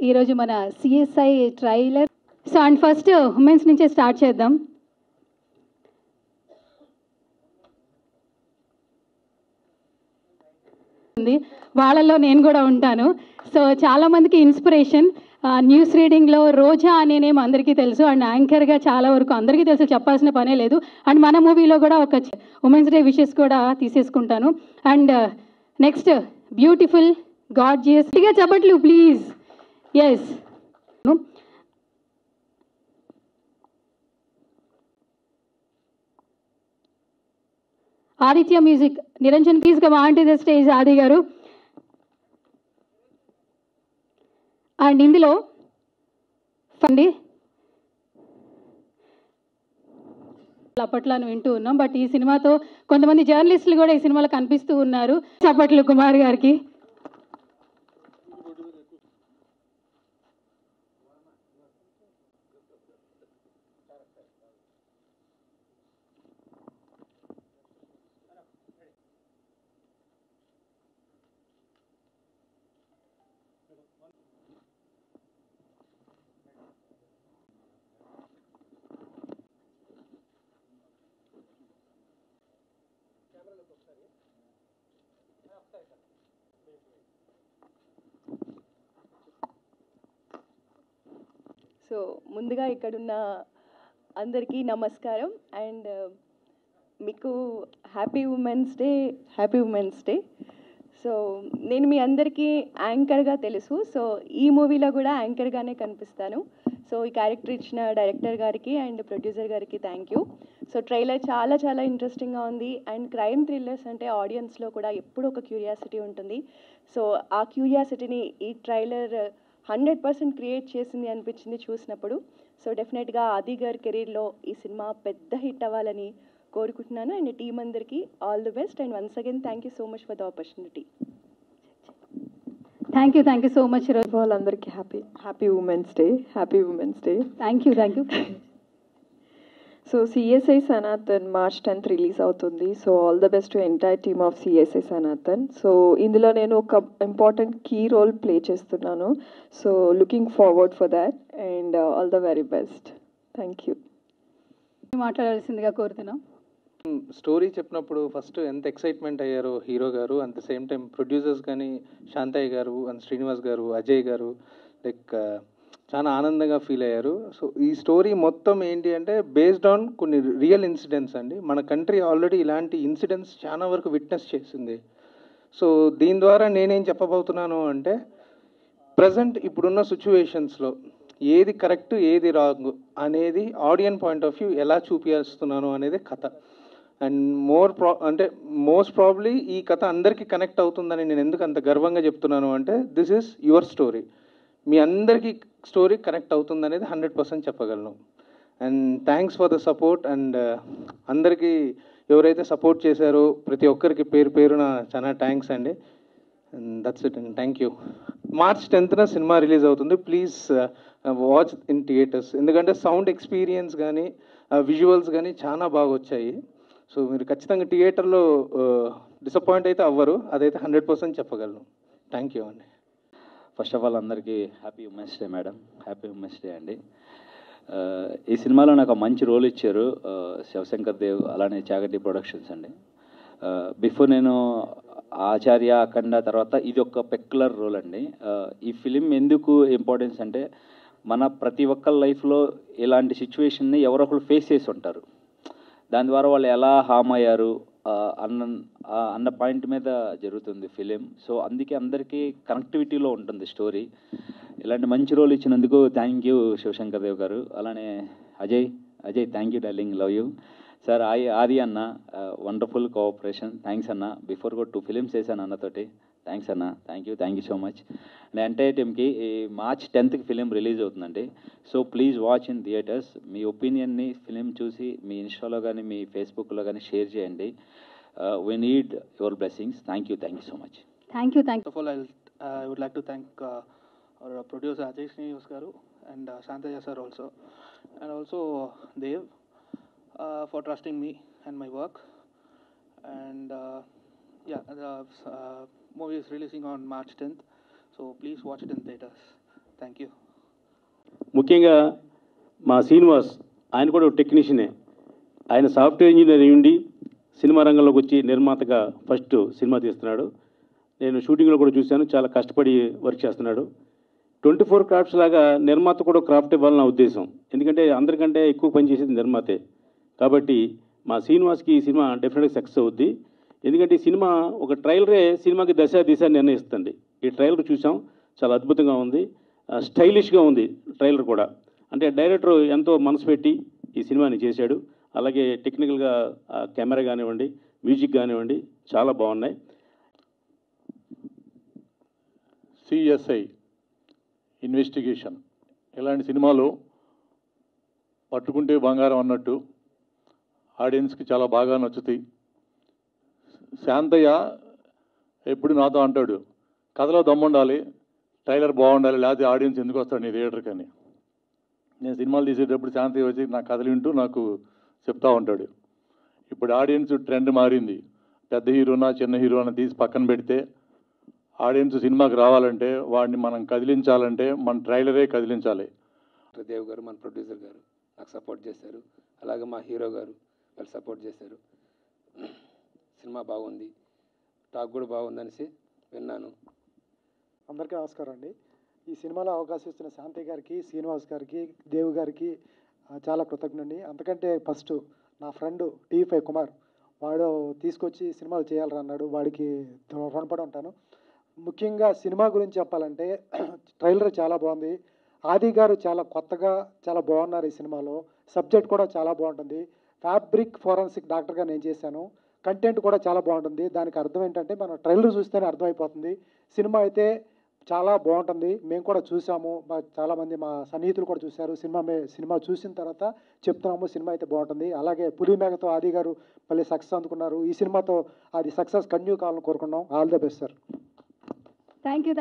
ఈరోజు మన CSI trailer. So and first women's నుంచే స్టార్ట్ చేద్దాం. వాళ్ళలో నేను కూడా ఉంటాను. సో చాలామందికి ఇన్స్పిరేషన్. న్యూస్ రీడింగ్లో రోజా అనే నేమ్ అందరికీ తెలుసు, అండ్ యాంకర్గా చాలా వరకు అందరికీ తెలుసు, చెప్పాల్సిన పనే లేదు. అండ్ మన మూవీలో కూడా ఒక ఉమెన్స్ డే విషెస్ కూడా తీసేసుకుంటాను. అండ్ నెక్స్ట్ బ్యూటిఫుల్ గార్జియస్గా చెప్పట్లు please. Yes, Aditya music, Niranjan ప్లీజ్గా want the stage Aadi garu. And ఇందులో అండి అప్పట్లో వింటూ ఉన్నాం, బట్ ఈ సినిమాతో కొంతమంది జర్నలిస్టులు కూడా ఈ సినిమాలో కనిపిస్తూ ఉన్నారు. చప్పట్లు కుమార్ గారికి. సో ముందుగా ఇక్కడున్న అందరికీ నమస్కారం అండ్ మీకు హ్యాపీ ఉమెన్స్ డే. సో నేను మీ అందరికీ యాంకర్గా తెలుసు, సో ఈ మూవీలో కూడా యాంకర్గానే కనిపిస్తాను. సో ఈ క్యారెక్టర్ ఇచ్చిన డైరెక్టర్ గారికి అండ్ ప్రొడ్యూసర్ గారికి థ్యాంక్ యూ. సో ట్రైలర్ చాలా చాలా ఇంట్రెస్టింగ్గా ఉంది అండ్ క్రైమ్ థ్రిల్లర్స్ అంటే ఆడియన్స్లో కూడా ఎప్పుడూ ఒక క్యూరియాసిటీ ఉంటుంది. సో ఆ క్యూరియాసిటీని ఈ ట్రైలర్ 100% క్రియేట్ చేసింది అనిపించింది చూసినప్పుడు. సో డెఫినెట్గా ఆది గారి కెరీర్లో ఈ సినిమా పెద్ద హిట్ అవ్వాలని కోరుకుంటున్నాను అండ్ టీం అందరికీ all the best and once again thank you so much for the opportunity. Thank you so much. వాళ్ళందరికీ happy women's day. Thank you. So CSI Sanatan March 10th release అవుతుంది. So all the best to entire team of CSI Sanatan. So ఇందులో నేను ఒక important key role play చేస్తున్నాను. So looking forward for that and all the very best. Thank you. మాట్లాడాల్సిందిగా కోరుతున్నాం. Story చెప్పినప్పుడు first ఎంత excitement అయ్యారో హీరో గారు, at the same time producers కానీ శాంతయ్య గారు అండ్ శ్రీనివాస్ గారు, అజయ్ గారు లైక్ చాలా ఆనందంగా ఫీల్ అయ్యారు. సో ఈ స్టోరీ మొత్తం ఏంటి అంటే బేస్డ్ ఆన్ కొన్ని రియల్ ఇన్సిడెంట్స్ అండి. మన కంట్రీ ఆల్రెడీ ఇలాంటి ఇన్సిడెంట్స్ చాలా వరకు విట్నెస్ చేసింది. సో దీని ద్వారా నేనేం చెప్పబోతున్నాను అంటే ప్రజెంట్ ఇప్పుడున్న సిచ్యువేషన్స్లో ఏది కరెక్ట్ ఏది రాంగ్ అనేది ఆడియన్ పాయింట్ ఆఫ్ వ్యూ ఎలా చూపిస్తున్నాను అనేది కథ. అండ్ మోస్ట్ ప్రాబ్లీ ఈ కథ అందరికీ కనెక్ట్ అవుతుందని నేను ఎందుకు అంత గర్వంగా చెప్తున్నాను అంటే దిస్ ఈజ్ యువర్ స్టోరీ. మీ అందరికీ స్టోరీ కనెక్ట్ అవుతుంది అనేది 100% చెప్పగలను. And thanks for the support and అందరికీ ఎవరైతే సపోర్ట్ చేశారో ప్రతి ఒక్కరికి పేరు పేరున చాలా థ్యాంక్స్ అండి. And that's it and thank you. March 10th cinema release అవుతుంది. Please watch in theatres. ఎందుకంటే సౌండ్ ఎక్స్పీరియన్స్ కానీ విజువల్స్ కానీ చాలా బాగా వచ్చాయి. సో మీరు ఖచ్చితంగా థియేటర్లో డిసప్పాయింట్ అయితే అవ్వరు, అదైతే 100% చెప్పగలను. థ్యాంక్ యూ అండి. ఫస్ట్ ఆఫ్ ఆల్ అందరికీ happy women's day madam, happy women's day అండి. ఈ సినిమాలో నాకు మంచి రోల్ ఇచ్చారు శివశంకర్ దేవ్, అలానే చాగంటి ప్రొడక్షన్స్ అండి. బిఫోర్ నేను ఆచార్య, అఖండ తర్వాత ఇది ఒక పెక్యులర్ రోల్ అండి. ఈ ఫిలిం ఎందుకు ఇంపార్టెన్స్ అంటే మన ప్రతి ఒక్కరి లైఫ్లో ఇలాంటి సిచ్యువేషన్ని ఎవరో ఒకరు ఫేస్ చేసి ఉంటారు. దాని ద్వారా వాళ్ళు ఎలా హామ్ అయ్యారు అన్న పాయింట్ మీద జరుగుతుంది ఫిలిం. సో అందుకే అందరికీ కనెక్టివిటీలో ఉంటుంది స్టోరీ. ఇలాంటి మంచి రోల్ ఇచ్చినందుకు థ్యాంక్ యూ శివశంకర్ దేవ్ గారు. అలానే Ajay thank you darling, love you sir. Aadi అన్న వండర్ఫుల్ కోఆపరేషన్, థ్యాంక్స్ అన్న. బిఫోర్ కూడా 2 ఫిలిమ్స్ చేశాను అన్నతోటి, థ్యాంక్స్ అన్న, thank you so much. And entire టీమ్కి ఈ March 10th ఫిలిం రిలీజ్ అవుతుందండి. So please watch in theatres. మీ ఒపీనియన్ని ఫిలిం చూసి మీ ఇన్స్టాలో కానీ మీ ఫేస్బుక్లో కానీ షేర్ చేయండి. We need your blessings. Thank you so much. Thank you. First of all, I would like to thank our producer Ajay Srinivas garu and Santaya sir also, and also Dev for trusting me and my work. And the movie is releasing on March 10th, so please watch it in theaters. Thank you. ముఖ్యంగా మా శ్రీనివాస్, ఆయన కూడా ఒక టెక్నీషియనే. ఆయన software engineer ఉండి cinema రంగంలోకి వచ్చి నిర్మాతగా ఫస్ట్ సినిమా తీస్తున్నాడు. నేను షూటింగ్లో కూడా చూశాను, చాలా కష్టపడి వర్క్ చేస్తున్నాడు. 24 క్రాఫ్ట్స్ లాగా నిర్మాత కూడా క్రాఫ్ట్ ఇవ్వాలని నా ఉద్దేశం. ఎందుకంటే అందరికంటే ఎక్కువ పనిచేసేది నిర్మాతే. కాబట్టి మా శ్రీనివాస్కి ఈ సినిమా డెఫినెట్గా సక్సెస్ అవుద్ది. ఎందుకంటే ఈ సినిమా ఒక ట్రైలరే సినిమాకి దశ దిశ నిర్ణయిస్తుంది. ఈ ట్రైలర్ చూసాం, చాలా అద్భుతంగా ఉంది, స్టైలిష్గా ఉంది ట్రైలర్ కూడా. అంటే డైరెక్టర్ ఎంతో మనసు పెట్టి ఈ సినిమాని చేశాడు. అలాగే టెక్నికల్గా కెమెరా కానివ్వండి, మ్యూజిక్ కానివ్వండి, చాలా బాగున్నాయి. సిఎస్ఐ ఇన్వెస్టిగేషన్ ఇలాంటి సినిమాలు పట్టుకుంటే బంగారం అన్నట్టు ఆడియన్స్కి చాలా బాగా నచ్చుతాయి. శాంతయ్య ఎప్పుడు నాతో అంటాడు, కథలో దమ్ముండాలి, ట్రైలర్ బాగుండాలి, లేకపోతే ఆడియన్స్ ఎందుకు వస్తాడు నీ థియేటర్కి అని. నేను సినిమాలు తీసేటప్పుడు శాంతయ్య వచ్చి నా కథలు వింటూ నాకు చెప్తా ఉంటాడు. ఇప్పుడు ఆడియన్స్ ట్రెండ్ మారింది. పెద్ద హీరోనా చిన్న హీరోనా తీసి పక్కన పెడితే ఆడియన్స్ సినిమాకి రావాలంటే వాడిని మనం కదిలించాలంటే మన ట్రైలరే కదిలించాలి. దేవ్ గారు, మన ప్రొడ్యూసర్ గారు నాకు సపోర్ట్ చేశారు. అలాగే మా హీరో గారు వాళ్ళు సపోర్ట్ చేశారు. సినిమా బాగుంది, టాక్ కూడా బాగుందనేసి విన్నాను. అందరికీ నమస్కారం అండి. ఈ సినిమాలో అవకాశం ఇస్తున్న శాంతి గారికి, శ్రీనివాస్ గారికి, దేవ్ గారికి చాలా కృతజ్ఞుడిని. అంతకంటే ఫస్ట్ నా ఫ్రెండ్ T5 కుమార్, వాడు తీసుకొచ్చి సినిమాలు చేయాలని అన్నాడు, వాడికి రుణపడి ఉంటాను. ముఖ్యంగా సినిమా గురించి చెప్పాలంటే ట్రైలర్ చాలా బాగుంది. ఆది గారు చాలా కొత్తగా చాలా బాగున్నారు ఈ సినిమాలో. సబ్జెక్ట్ కూడా చాలా బాగుంటుంది. ఫ్యాబ్రిక్ ఫోరెన్సిక్ డాక్టర్గా నేను చేశాను. కంటెంట్ కూడా చాలా బాగుంటుంది. దానికి అర్థం ఏంటంటే మనం ట్రైలర్ చూస్తేనే అర్థమైపోతుంది. సినిమా అయితే చాలా బాగుంటుంది. మేము కూడా చూసాము, చాలామంది మా సన్నిహితులు కూడా చూశారు. సినిమా చూసిన తర్వాత చెప్తున్నాము, సినిమా అయితే బాగుంటుంది. అలాగే పులిమేఘతో ఆది గారు మళ్ళీ సక్సెస్ అందుకున్నారు. ఈ సినిమాతో అది సక్సెస్ కంటిన్యూ కావాలని కోరుకున్నాం. All the best sir. Thank you.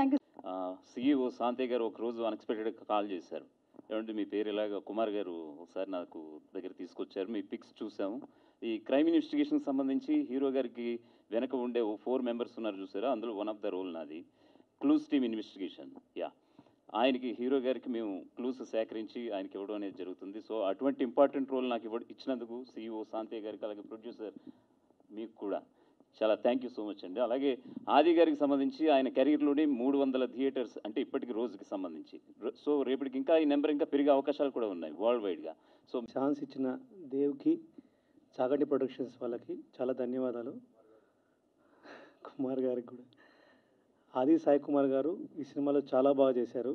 CEO Shanti garu ఒకరోజు అన్ఎక్స్పెక్టెడ్గా కాల్ చేశారు. ఏమంటే మీ పేరు ఇలాగ కుమార్ గారు ఒకసారి నాకు దగ్గర తీసుకొచ్చారు, మీ పిక్స్ చూసాము, ఈ క్రైమ్ ఇన్వెస్టిగేషన్కి సంబంధించి హీరో గారికి వెనక ఉండే 4 మెంబర్స్ ఉన్నారు చూసారా, అందులో వన్ ఆఫ్ ద రోల్ నాది. Clues team investigation. ఆయనకి హీరో గారికి మేము క్లూస్ సేకరించి ఆయనకి ఇవ్వడం అనేది జరుగుతుంది. సో అటువంటి ఇంపార్టెంట్ రోల్ నాకు ఇచ్చినందుకు CEO శాంతి గారికి, అలాగే ప్రొడ్యూసర్ మీకు కూడా చాలా థ్యాంక్ యూ సో మచ్ అండి. అలాగే ఆది గారికి సంబంధించి ఆయన కెరీర్లోనే 300 థియేటర్స్ అంటే ఇప్పటికి రోజుకి సంబంధించి. సో రేపటికి ఇంకా ఈ నెంబర్ ఇంకా పెరిగే అవకాశాలు కూడా ఉన్నాయి వరల్డ్ వైడ్గా. సో ఛాన్స్ ఇచ్చిన దేవ్కి, చాగంటి ప్రొడక్షన్స్ వాళ్ళకి చాలా ధన్యవాదాలు. కుమార్ గారికి కూడా, ఆది సాయి కుమార్ గారు ఈ సినిమాలో చాలా బాగా చేశారు.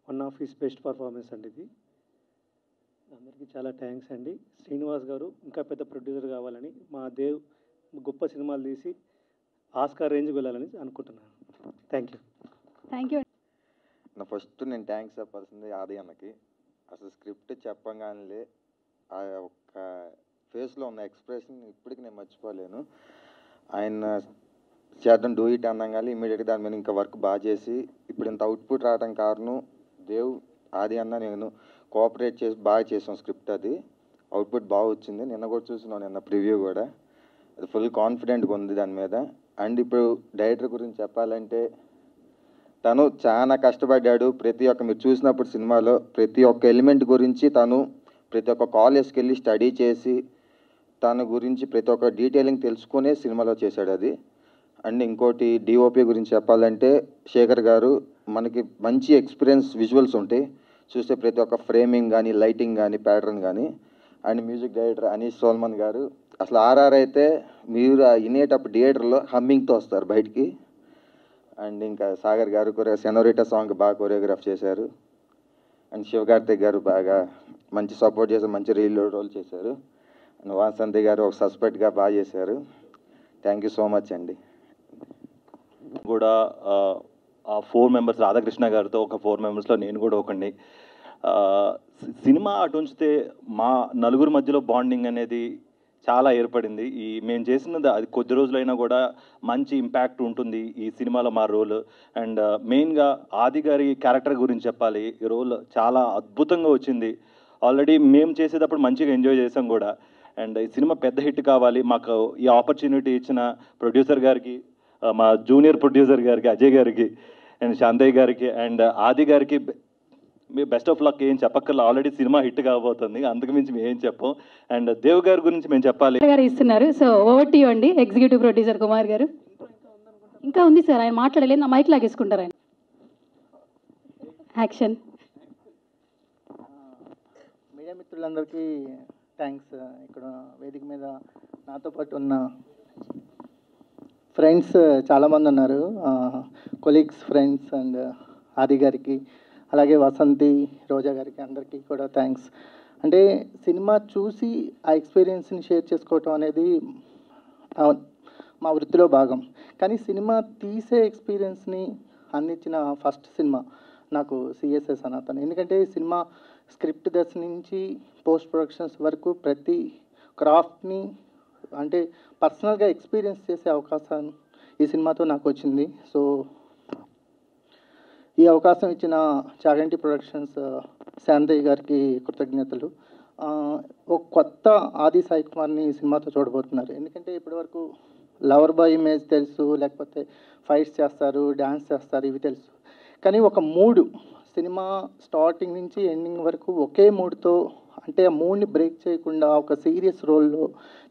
One of his best performance అండి ఇది. అందరికీ చాలా థ్యాంక్స్ అండి. శ్రీనివాస్ గారు ఇంకా పెద్ద ప్రొడ్యూసర్ కావాలని, మా దేవ్ గొప్ప సినిమాలు తీసి ఆస్కార్ రేంజ్కి వెళ్ళాలని అనుకుంటున్నాను. Thank you. నా ఫస్ట్ నేను థ్యాంక్స్ చెప్పాల్సింది ఆది అన్నకి. అసలు స్క్రిప్ట్ చెప్పగానే ఆ ఒక్క ఫేస్లో ఉన్న ఎక్స్ప్రెషన్ ఇప్పటికి నేను మర్చిపోలేను. ఆయన చేద్దాం డూ ఇట్ అనగానే ఇమీడియట్గా దాని మీద ఇంకా వర్క్ బాగా చేసి ఇప్పుడు ఇంత అవుట్పుట్ రావడం కారణం దేవ్, ఆది అన్న నేను కోఆపరేట్ చేసి బాగా చేసాం స్క్రిప్ట్. అది అవుట్పుట్ బాగా వచ్చింది. నిన్న కూడా చూస్తున్నాను, నిన్న ప్రివ్యూ కూడా. అది ఫుల్ కాన్ఫిడెంట్గా ఉంది దాని మీద. అండ్ ఇప్పుడు డైరెక్టర్ గురించి చెప్పాలంటే తను చాలా కష్టపడ్డాడు. ప్రతి ఒక్క మీరు చూసినప్పుడు సినిమాలో ప్రతి ఒక్క ఎలిమెంట్ గురించి తను ప్రతి ఒక్క కాలేజ్కి వెళ్ళి స్టడీ చేసి తన గురించి ప్రతి ఒక్క డీటెయిలింగ్ తెలుసుకునే సినిమాలో చేశాడు అది. అండ్ ఇంకోటి DOP గురించి చెప్పాలంటే శేఖర్ గారు, మనకి మంచి ఎక్స్పీరియన్స్ విజువల్స్ ఉంటాయి చూస్తే, ప్రతి ఒక్క ఫ్రేమింగ్ కానీ, లైటింగ్ కానీ, ప్యాటర్న్ కానీ. And music director Anish Solomon గారు, అసలు RR అయితే మీరు వినేటప్పుడు థియేటర్లో హమ్మింగ్తో వస్తారు బయటికి. అండ్ ఇంకా సాగర్ గారు సెనోరిటా సాంగ్ బాగా కొరియోగ్రాఫ్ చేశారు. అండ్ శివకార్తిక్ గారు బాగా మంచి సపోర్ట్ చేశారు, మంచి రీల్ రోల్ చేశారు. అండ్ వాసంతి గారు ఒక సస్పెక్ట్గా బాగా చేశారు. థ్యాంక్ యూ సో మచ్ అండి. కూడా ఆ 4 మెంబర్స్, రాధాకృష్ణ గారితో ఒక 4 మెంబర్స్లో నేను కూడా ఒకడిని. సినిమా అటు ఉంచితే మా నలుగురు మధ్యలో బాండింగ్ అనేది చాలా ఏర్పడింది. మేము చేసినది అది కొద్ది రోజులైనా కూడా మంచి ఇంపాక్ట్ ఉంటుంది ఈ సినిమాలో మా రోల్. అండ్ మెయిన్గా ఆది గారి క్యారెక్టర్ గురించి చెప్పాలి. ఈ రోల్ చాలా అద్భుతంగా వచ్చింది. ఆల్రెడీ మేము చేసేటప్పుడు మంచిగా ఎంజాయ్ చేసాం కూడా. అండ్ ఈ సినిమా పెద్ద హిట్ కావాలి, మాకు ఈ ఆపర్చునిటీ ఇచ్చిన ప్రొడ్యూసర్ గారికి, మా జూనియర్ ప్రొడ్యూసర్ గారికి, అజయ్ గారికి, అండ్ శాంతయ్య గారికి, అండ్ ఆది గారికి మీ బెస్ట్ ఆఫ్ లక్ ఏం చెప్పక్కర్లా, ఆల్రెడీ సినిమా హిట్ కాబోతుంది, అంతకు మించి మేము ఏం చెప్పం. అండ్ దేవ్ గారి గురించి మేము చెప్పాలి గారు ఇస్తున్నారు. సో ఓవర్ టు యు అండి ఎగ్జిక్యూటివ్ ప్రొడ్యూసర్ కుమార్ గారు. ఇంకా ఉంది సార్, ఆయన మాట్లాడలేదు, నా మైక్ లాగేసుకుంటారు ఆయన. యాక్షన్. మీడియా మిత్రులందరికీ థ్యాంక్స్. ఇక్కడ వేదిక మీద నాతో పాటు ఉన్న ఫ్రెండ్స్ చాలామంది ఉన్నారు, కొలీగ్స్, ఫ్రెండ్స్ అండ్ ఆది గారికి, అలాగే వసంతి, రోజా గారికి, అందరికీ కూడా థ్యాంక్స్. అంటే సినిమా చూసి ఆ ఎక్స్పీరియన్స్ని షేర్ చేసుకోవటం అనేది మా వృత్తిలో భాగం. కానీ సినిమా తీసే ఎక్స్పీరియన్స్ని అందించిన ఫస్ట్ సినిమా నాకు సిఎస్ఐ సనాతన్. ఎందుకంటే సినిమా స్క్రిప్ట్ దశ నుంచి పోస్ట్ ప్రొడక్షన్స్ వరకు ప్రతి క్రాఫ్ట్ని అంటే పర్సనల్గా ఎక్స్పీరియన్స్ చేసే అవకాశం ఈ సినిమాతో నాకు వచ్చింది. సో ఈ అవకాశం ఇచ్చిన చాగంటి ప్రొడక్షన్స్ శాంతయ్య గారికి కృతజ్ఞతలు. ఒక కొత్త ఆది సాయి కుమార్ని ఈ సినిమాతో చూడబోతున్నారు. ఎందుకంటే ఇప్పటివరకు లవర్ బాయ్ ఇమేజ్ తెలుసు, లేకపోతే ఫైట్స్ చేస్తారు, డ్యాన్స్ చేస్తారు, ఇవి తెలుసు. కానీ ఒక మూడు సినిమా స్టార్టింగ్ నుంచి ఎండింగ్ వరకు ఒకే మూడ్తో, అంటే ఆ మూడ్ని బ్రేక్ చేయకుండా ఒక సీరియస్ రోల్లో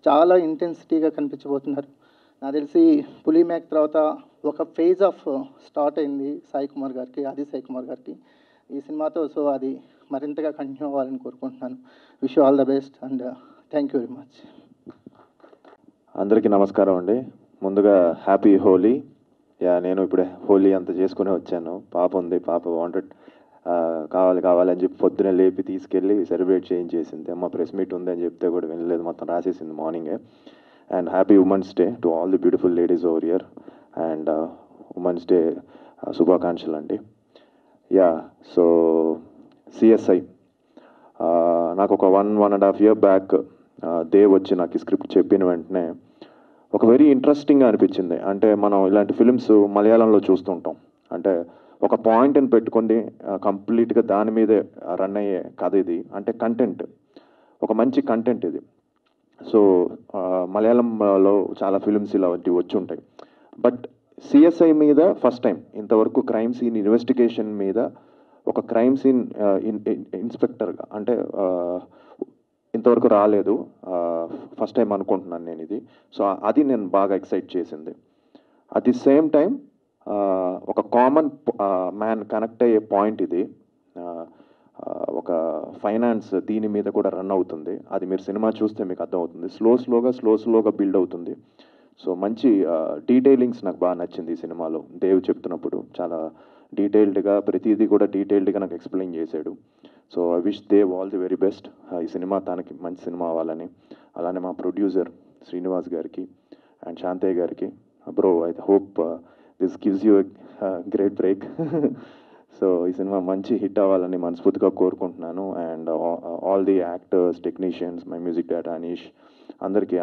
చాలా ఇంటెన్సిటీగా కనిపించబోతున్నారు. నాకు తెలిసి పులి మేక్ తర్వాత ఒక ఫేజ్ ఆఫ్ స్టార్ట్ అయింది సాయి కుమార్ గారికి, ఆది సాయి కుమార్ గారికి ఈ సినిమాతో. సో అది మరింతగా కంటిన్యూ అవ్వాలని కోరుకుంటున్నాను. Wish all the best and thank you very much. అందరికీ నమస్కారం అండి. ముందుగా హ్యాపీ హోలీ. నేను ఇప్పుడే హోలీ అంతా చేసుకుని వచ్చాను. పాప ఉంది, పాప వాంటెడ్ కావాలి అని చెప్పి పొద్దునే లేపి తీసుకెళ్ళి సెలబ్రేట్ చేయించేసింది. అమ్మ ప్రెస్ మీట్ ఉంది అని చెప్తే కూడా వినలేదు, మొత్తం రాసేసింది మార్నింగే. And happy women's day to all the beautiful ladies over year. And women's day శుభాకాంక్షలు అండి. సో సిఎస్ఐ నాకు ఒక 1.5 year బ్యాక్ దేవ్ వచ్చి నాకు ఈ స్క్రిప్ట్ చెప్పిన వెంటనే ఒక వెరీ ఇంట్రెస్టింగ్గా అనిపించింది. అంటే మనం ఇలాంటి ఫిలిమ్స్ మలయాళంలో చూస్తుంటాం, అంటే ఒక పాయింట్ని పెట్టుకొని కంప్లీట్గా దాని మీదే రన్ అయ్యే కథ ఇది. అంటే కంటెంట్, ఒక మంచి కంటెంట్ ఇది. సో మలయాళంలో చాలా ఫిలిమ్స్ ఇలాంటివి వచ్చి ఉంటాయి. బట్ సిఎస్ఐ మీద ఫస్ట్ టైం ఇంతవరకు క్రైమ్ సీన్ ఇన్వెస్టిగేషన్ మీద ఒక క్రైమ్ సీన్ ఇన్స్పెక్టర్గా అంటే ఇంతవరకు రాలేదు. ఫస్ట్ టైం అనుకుంటున్నాను నేను ఇది. సో అది నేను బాగా ఎక్సైట్ చేసింది. అట్ ది సేమ్ టైం ఒక కామన్ మ్యాన్ కనెక్ట్ అయ్యే పాయింట్ ఇది. ఒక ఫైనాన్స్ దీని మీద కూడా రన్ అవుతుంది. అది మీరు సినిమా చూస్తే మీకు అర్థమవుతుంది. స్లోగా బిల్డ్ అవుతుంది. సో మంచి డీటెయిలింగ్స్ నాకు బాగా నచ్చింది ఈ సినిమాలో. దేవ్ చెప్తున్నప్పుడు చాలా డీటెయిల్డ్గా ప్రతిదీ కూడా డీటెయిల్డ్గా నాకు ఎక్స్ప్లెయిన్ చేశాడు. So I wish Dev all the very best. ఈ సినిమా తనకి మంచి సినిమా అవ్వాలని. అలానే మా ప్రొడ్యూసర్ శ్రీనివాస్ గారికి అండ్ శాంతయ్య గారికి, bro I hope this gives you great break. So ఈ సినిమా మంచి హిట్ అవ్వాలని మనస్ఫూర్తిగా కోరుకుంటున్నాను. And all the actors, technicians, my music director Anish, అందరికీ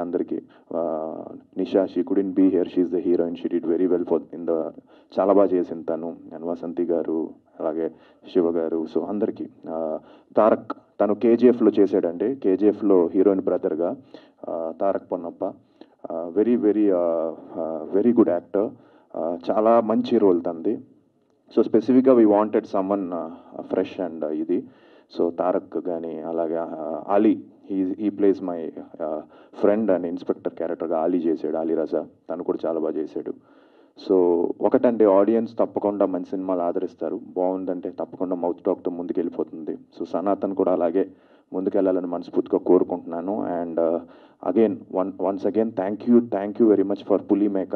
Nisha, she couldn't be here, she is the heroine, she did very well for చాలా బాగా చేసింది తను. అండ్ వసంతి గారు, అలాగే శివ గారు. సో అందరికీ. తారక్, తను కేజీఎఫ్లో చేశాడండి. కేజీఎఫ్లో హీరోయిన్ బ్రదర్గా Tarak Ponnappa. Very very very good actor. చాలా మంచి రోల్ తంది. సో స్పెసిఫిక్గా we wanted someone fresh and ఇది. సో తారక్ కానీ, అలాగే అలీ, ఈ plays my friend and inspector క్యారెక్టర్గా అలీ చేశాడు, అలీ రజా. తను కూడా చాలా బాగా చేశాడు. సో ఒకటంటే ఆడియన్స్ తప్పకుండా మంచి సినిమాలు ఆదరిస్తారు. బాగుందంటే తప్పకుండా మౌత్ టాక్తో ముందుకు వెళ్ళిపోతుంది. సో సనాతన్ కూడా అలాగే ముందుకెళ్ళాలని మనస్ఫూర్తిగా కోరుకుంటున్నాను. And once again thank you very much for పులి మేక.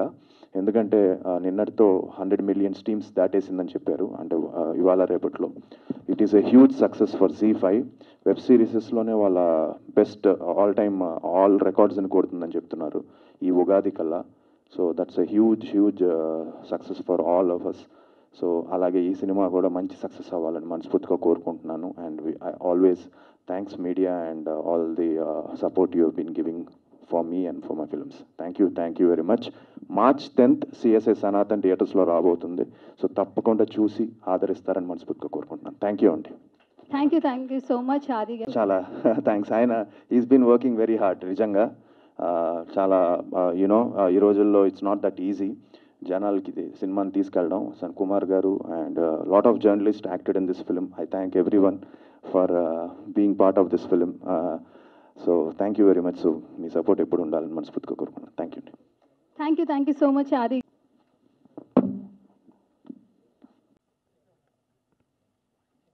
ఎందుకంటే నిన్నటితో 100 million స్ట్రీమ్స్ దాటేసిందని చెప్పారు. అంటే ఇవాళ రేపట్లో it is a huge success for Z5. Web సిరీసెస్లోనే వాళ్ళ బెస్ట్ ఆల్ టైమ్ ఆల్ రికార్డ్స్ని కొడుతుందని చెప్తున్నారు ఈ ఉగాది కల్లా. So that's a huge success for all of us. So అలాగే ఈ సినిమా కూడా మంచి సక్సెస్ అవ్వాలని మనస్ఫూర్తిగా కోరుకుంటున్నాను. And I always thanks media and all the support you have been giving for me and for my films. Thank you very much. March 10th CSI Sanatan థియేటర్స్లో రాబోతుంది. So తప్పకుండా చూసి ఆదరిస్తారని మనస్ఫూర్తిగా కోరుకుంటున్నాను. థ్యాంక్ యూ అండి. Thank you so much Adi గారు. చాలా థ్యాంక్స్. ఆయన is been working very hard నిజంగా. చాలా యూనో ఈ రోజుల్లో ఇట్స్ నాట్ దట్ ఈజీ. జనాలకి ఇది సినిమాని తీసుకెళ్ళడం. సన్ కుమార్ గారు and lot of journalist acted in this film. I thank every one for being part of this film. So thank you very much. So me support ఎప్పుడు ఉండాలని మనస్ఫూర్తిగా కోరుకున్నాను. Thank you. Thank you so much ఆది.